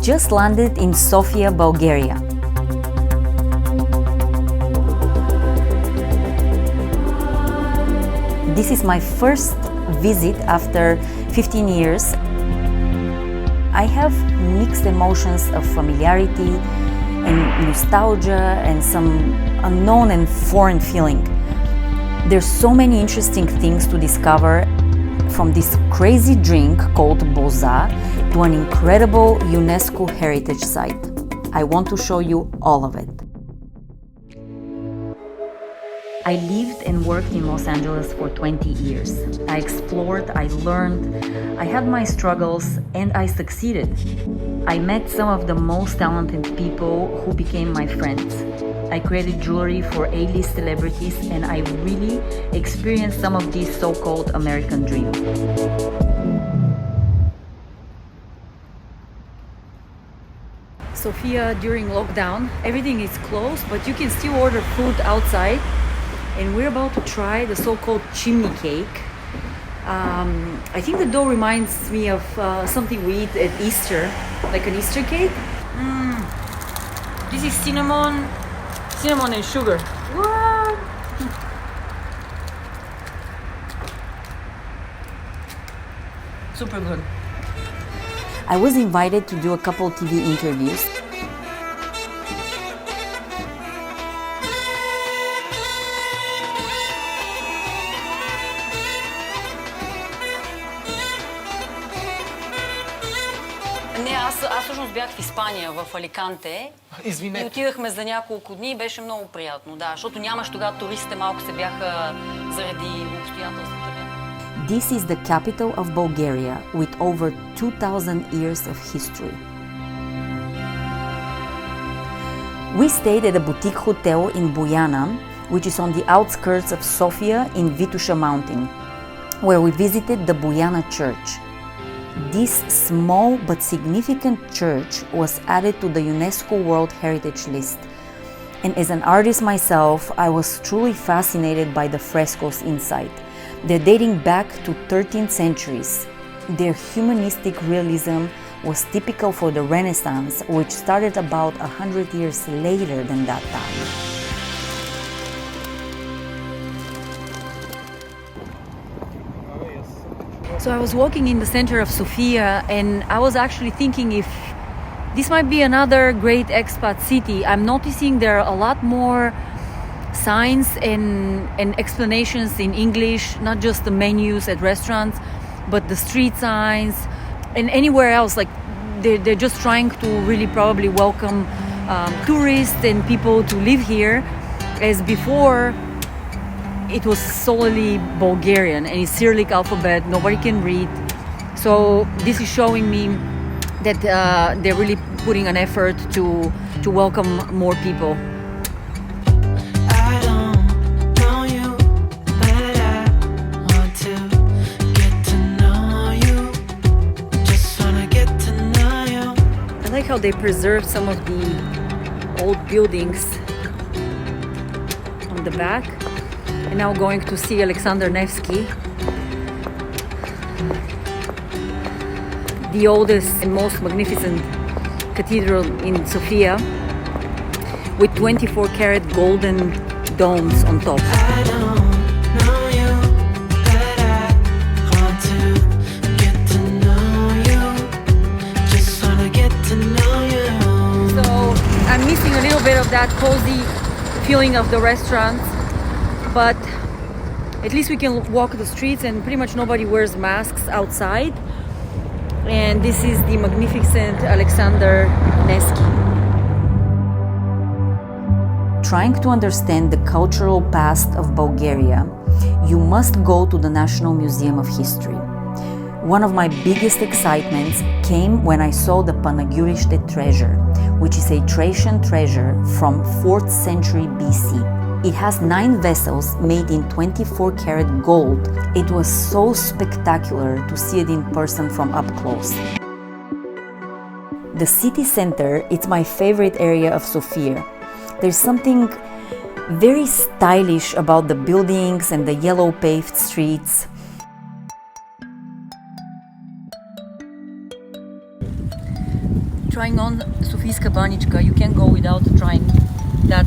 just landed in Sofia, Bulgaria. This is my first visit after 15 years. I have mixed emotions of familiarity and nostalgia and some unknown and foreign feeling. There's so many interesting things to discover, from this crazy drink called boza to an incredible UNESCO heritage site. I want to show you all of it. I lived and worked in Los Angeles for 20 years. I explored, I learned, I had my struggles, and I succeeded. I met some of the most talented people who became my friends. I created jewelry for A-list celebrities, and I really experienced some of this so-called American dream. Sofia, during lockdown, everything is closed, but you can still order food outside. And we're about to try the so-called chimney cake. I think the dough reminds me of something we eat at Easter, like an Easter cake. This is cinnamon and sugar. What? Super good. I was invited to do a couple TV interviews. Аз всъщност бях в Испания, в Аликанте. Извинете. И отидахме за няколко дни и беше много приятно, да, защото нямаш тогава туристите, малко се бяха заради обстоятелствата. This is the capital of Bulgaria with over 2,000 years of history. We stayed at a boutique hotel in Boyana, which is on the outskirts of Sofia in Vitusha Mountain, where we visited the Boyana Church. This small but significant church was added to the UNESCO World Heritage List. And as an artist myself, I was truly fascinated by the frescoes inside. They're dating back to 13th centuries. Their humanistic realism was typical for the Renaissance, which started about 100 years later than that time. So I was walking in the center of Sofia, and I was actually thinking if this might be another great expat city. I'm noticing there are a lot more signs and explanations in English, not just the menus at restaurants, but the street signs and anywhere else. Like they're just trying to really probably welcome tourists and people to live here, as before it was solely Bulgarian and it's Cyrillic alphabet, nobody can read. So this is showing me that they're really putting an effort to welcome more people. I like how they preserved some of the old buildings on the back. And now going to see Alexander Nevsky, the oldest and most magnificent cathedral in Sofia, with 24-karat golden domes on top. So I'm missing a little bit of that cozy feeling of the restaurants. But at least we can walk the streets and pretty much nobody wears masks outside. And this is the magnificent Alexander Nevsky. Trying to understand the cultural past of Bulgaria, you must go to the National Museum of History. One of my biggest excitements came when I saw the Panagurishte treasure, which is a Thracian treasure from 4th century BC. It has 9 vessels made in 24-karat gold. It was so spectacular to see it in person from up close. The city center, it's my favorite area of Sofia. There's something very stylish about the buildings and the yellow paved streets. trying on Sofia's kabanichka. You can't go without trying that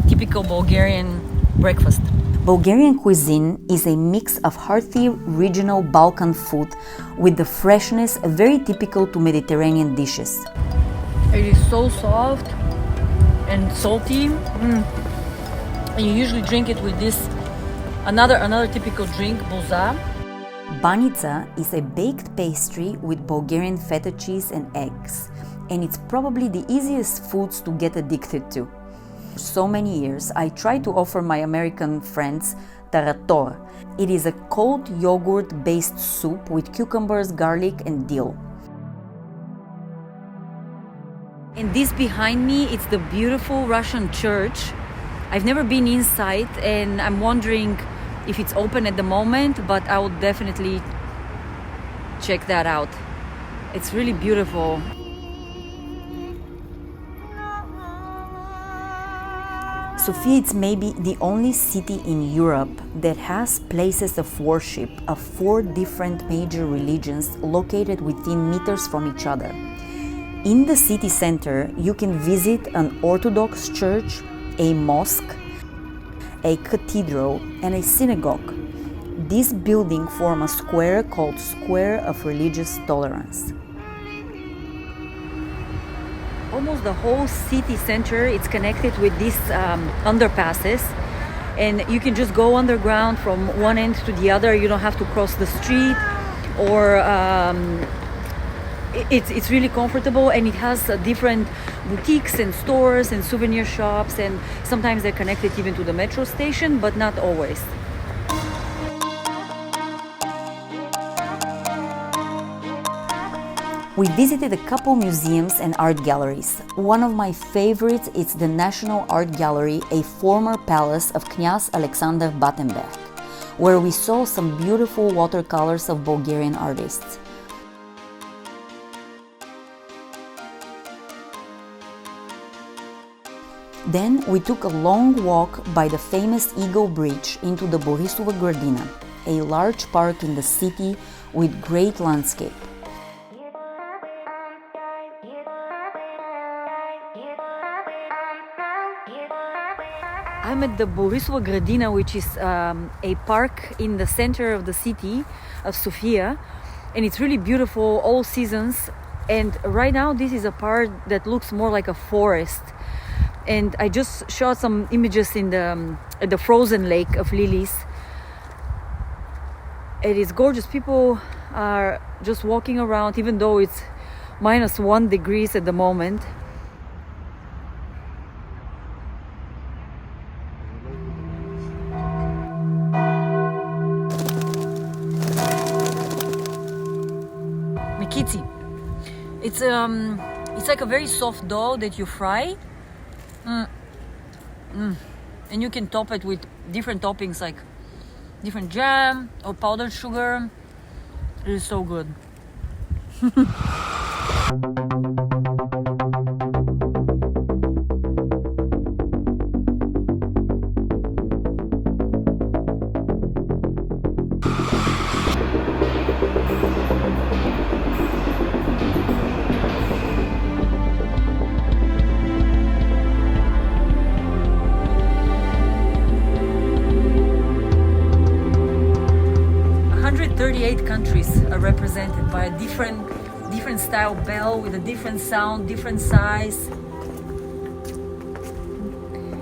typical Bulgarian breakfast. Bulgarian cuisine is a mix of hearty regional Balkan food with the freshness very typical to Mediterranean dishes. It is so soft and salty. And you usually drink it with this another typical drink, boza. Banica is a baked pastry with Bulgarian feta cheese and eggs, and it's probably the easiest foods to get addicted to. For so many years, I tried to offer my American friends tarator. It is a cold yogurt-based soup with cucumbers, garlic, and dill. And this behind me, it's the beautiful Russian church. I've never been inside, and I'm wondering if it's open at the moment, but I would definitely check that out. It's really beautiful. Sofia is maybe the only city in Europe that has places of worship of 4 different major religions located within meters from each other. In the city center, you can visit an Orthodox church, a mosque, a cathedral, and a synagogue. This building forms a square called Square of Religious Tolerance. Almost the whole city center is connected with these underpasses, and you can just go underground from one end to the other. You don't have to cross the street, or it's really comfortable, and it has different boutiques and stores and souvenir shops, and sometimes they're connected even to the metro station, but not always. We visited a couple museums and art galleries. One of my favorites is the National Art Gallery, a former palace of Knyaz Alexander Battenberg, where we saw some beautiful watercolors of Bulgarian artists. Then we took a long walk by the famous Eagle Bridge into the Borisova Gradina, a large park in the city with great landscape. I'm at the Borisova Gradina, which is a park in the center of the city of Sofia, and it's really beautiful all seasons. And right now this is a part that looks more like a forest. And I just shot some images in at the frozen lake of lilies. It is gorgeous. People are just walking around, even though it's -1 degrees at the moment. Mikitsi. It's like a very soft dough that you fry. And you can top it with different toppings like different jam or powdered sugar. It is so good. 38 countries are represented by a different style bell with a different sound, different size.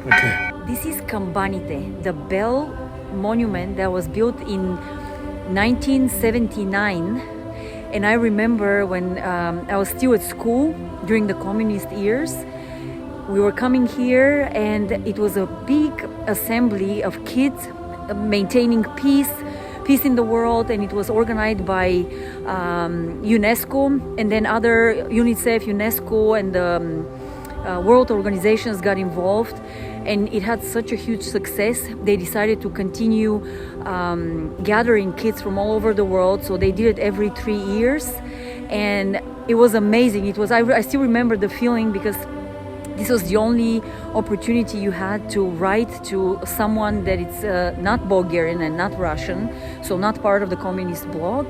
Okay. This is Kambanite, the bell monument that was built in 1979. And I remember when I was still at school during the communist years, we were coming here and it was a big assembly of kids maintaining peace in the world, and it was organized by UNESCO and then other UNICEF, UNESCO, and world organizations got involved, and it had such a huge success. They decided to continue gathering kids from all over the world, so they did it every 3 years, and it was amazing. I still remember the feeling, because This was the only opportunity you had to write to someone that it's not Bulgarian and not Russian, so not part of the communist bloc.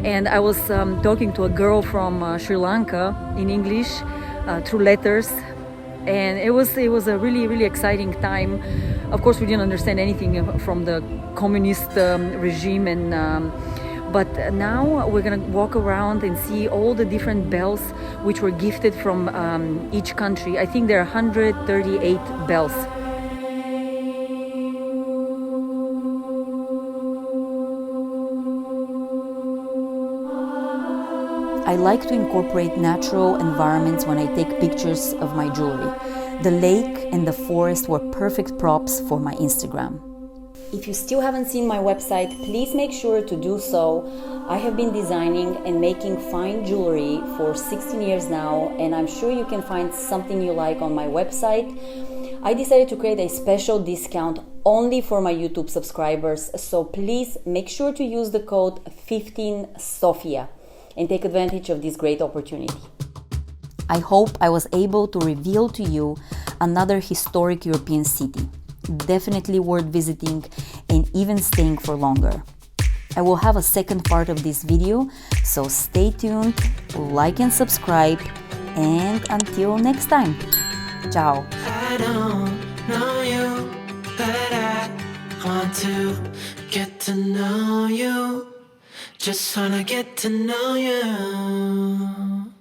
And I was talking to a girl from Sri Lanka in English through letters, and it was a really exciting time. Of course, we didn't understand anything from the communist regime, and but now we're gonna walk around and see all the different bells which were gifted from each country. I think there are 138 bells. I like to incorporate natural environments when I take pictures of my jewelry. The lake and the forest were perfect props for my Instagram. If you still haven't seen my website, please make sure to do so. I have been designing and making fine jewelry for 16 years now, and I'm sure you can find something you like on my website. I decided to create a special discount only for my YouTube subscribers, so please make sure to use the code 15SOFIA and take advantage of this great opportunity. I hope I was able to reveal to you another historic European city. Definitely worth visiting and even staying for longer. I will have a second part of this video, so stay tuned, like and subscribe, and until next time, ciao. I don't know you, but I want to get to know you. Just wanna get to know you.